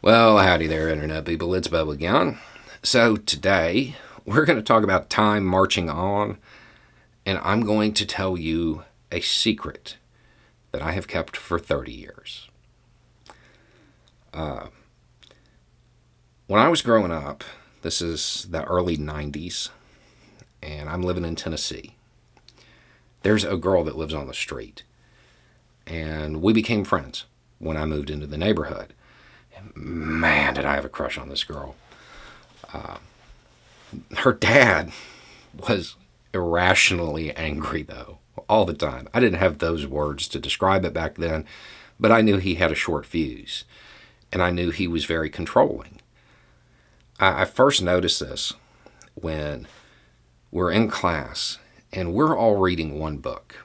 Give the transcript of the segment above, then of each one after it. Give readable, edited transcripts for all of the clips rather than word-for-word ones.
Well, howdy there, Internet people. It's Bubba again. So, today we're going to talk about time marching on, and I'm going to tell you a secret that I have kept for 30 years. When I was growing up, this is the early 90s, and I'm living in Tennessee. There's a girl that lives on the street, and we became friends when I moved into the neighborhood. Man, did I have a crush on this girl. Her dad was irrationally angry, though, all the time. I didn't have those words to describe it back then, but I knew he had a short fuse, and I knew he was very controlling. I first noticed this when we're in class, and we're all reading one book.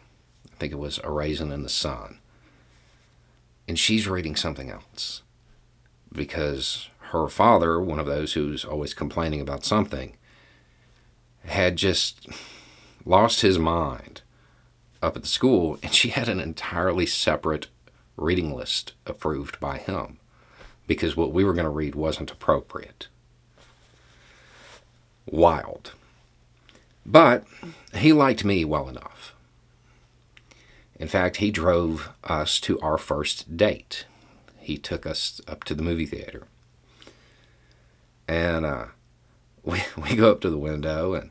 I think it was A Raisin in the Sun. And she's reading something else because her father, one of those who's always complaining about something, had just lost his mind up at the school, and she had an entirely separate reading list approved by him because what we were going to read wasn't appropriate. Wild. But he liked me well enough. In fact, he drove us to our first date. He took us up to the movie theater. And we go up to the window and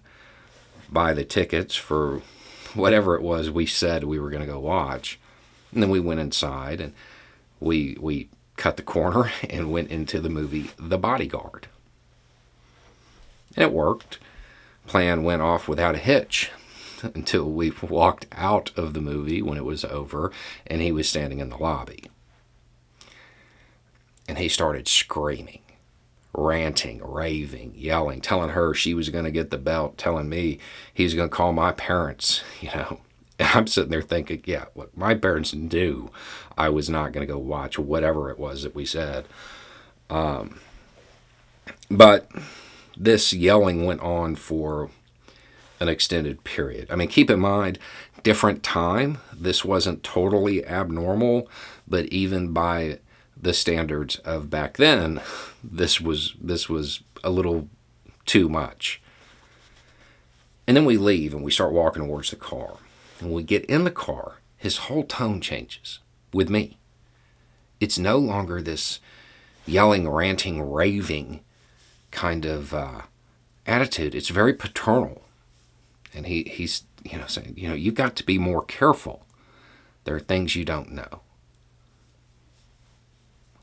buy the tickets for whatever it was we said we were going to go watch. And then we went inside and we cut the corner and went into the movie The Bodyguard. And it worked. Plan went off without a hitch until we walked out of the movie when it was over and he was standing in the lobby. And he started screaming, ranting, raving, yelling, telling her she was going to get the belt, telling me he was going to call my parents, And I'm sitting there thinking, yeah, look, my parents knew I was not going to go watch whatever it was that we said. But this yelling went on for an extended period. I mean, keep in mind, different time. This wasn't totally abnormal, but even by the standards of back then, this was a little too much. And then we leave and we start walking towards the car. And when we get in the car, his whole tone changes with me. It's no longer this yelling, ranting, raving kind of attitude. It's very paternal. And he's saying, you've got to be more careful. There are things you don't know.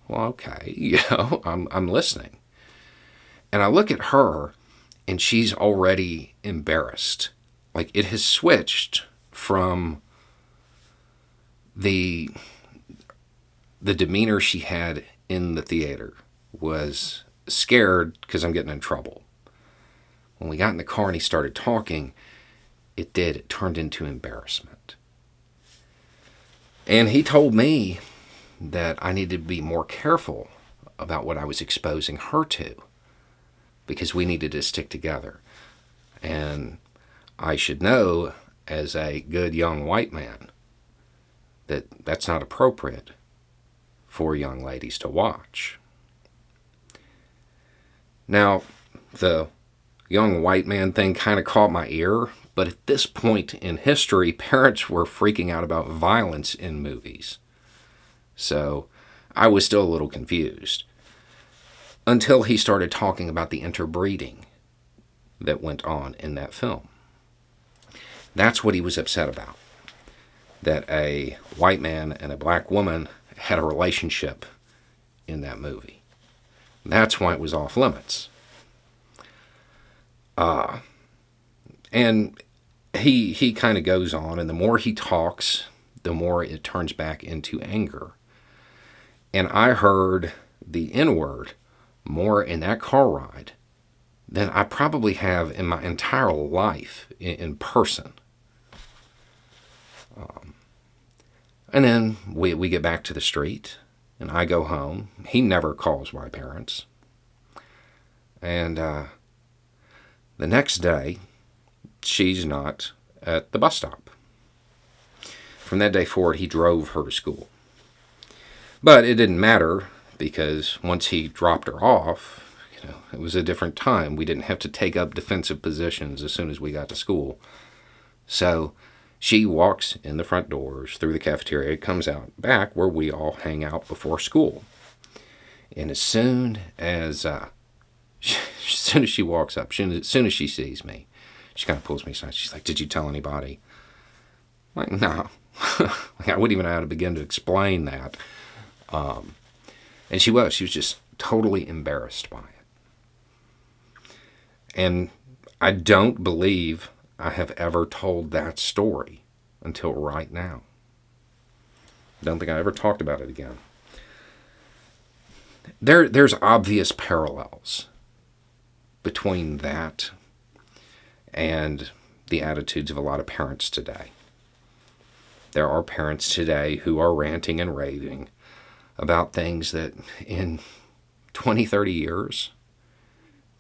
Well, okay, I'm listening. And I look at her, and she's already embarrassed. Like, it has switched from the demeanor she had in the theater was scared because I'm getting in trouble. When we got in the car and he started talking, it turned into embarrassment. And he told me that I needed to be more careful about what I was exposing her to because we needed to stick together. And I should know, as a good young white man, that that's not appropriate for young ladies to watch. Now, the young white man thing kind of caught my ear, but at this point in history, parents were freaking out about violence in movies. So I was still a little confused until he started talking about the interbreeding that went on in that film. That's what he was upset about, that a white man and a black woman had a relationship in that movie. That's why it was off limits. And he kind of goes on, and the more he talks, the more it turns back into anger. And I heard the N-word more in that car ride than I probably have in my entire life in person. And then we get back to the street, and I go home. He never calls my parents. And the next day, she's not at the bus stop. From that day forward, he drove her to school. But it didn't matter because once he dropped her off, it was a different time. We didn't have to take up defensive positions as soon as we got to school. So she walks in the front doors, through the cafeteria, comes out back where we all hang out before school. And as soon as she walks up, as soon as she sees me, she kind of pulls me aside. She's like, "Did you tell anybody?" I'm like, "No." I wouldn't even know how to begin to explain that. And she was just totally embarrassed by it. And I don't believe I have ever told that story until right now. Don't think I ever talked about it again. There's obvious parallels between that and the attitudes of a lot of parents today. There are parents today who are ranting and raving about things that in 20, 30 years,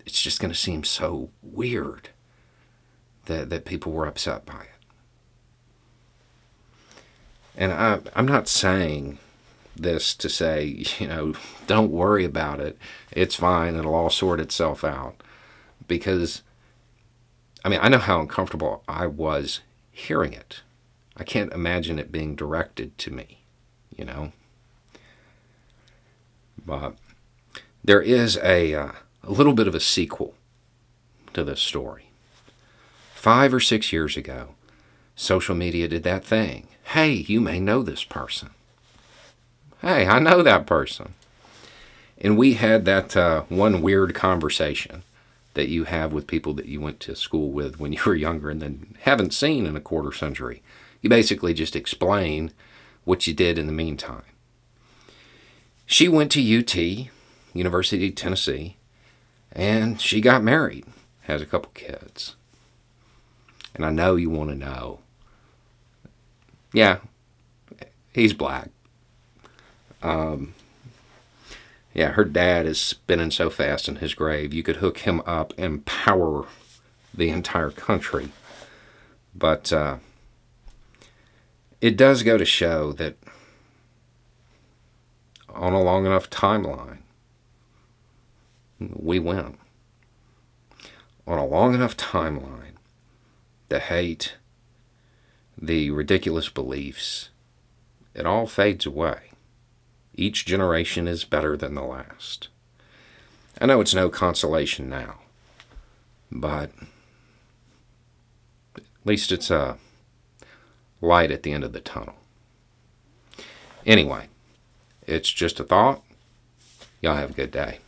it's just going to seem so weird that people were upset by it. And I'm not saying this to say, don't worry about it. It's fine. It'll all sort itself out. Because, I know how uncomfortable I was hearing it. I can't imagine it being directed to me, But there is a little bit of a sequel to this story. 5 or 6 years ago, social media did that thing. Hey, you may know this person. Hey, I know that person. And we had that one weird conversation that you have with people that you went to school with when you were younger and then haven't seen in a quarter century. You basically just explain what you did in the meantime. She went to UT, University of Tennessee, and she got married, has a couple kids. And I know you want to know. Yeah, he's black. Her dad is spinning so fast in his grave, you could hook him up and power the entire country. But it does go to show that on a long enough timeline, we win. On a long enough timeline, the hate, the ridiculous beliefs, it all fades away. Each generation is better than the last. I know it's no consolation now, but at least it's a light at the end of the tunnel. Anyway, it's just a thought. Y'all have a good day.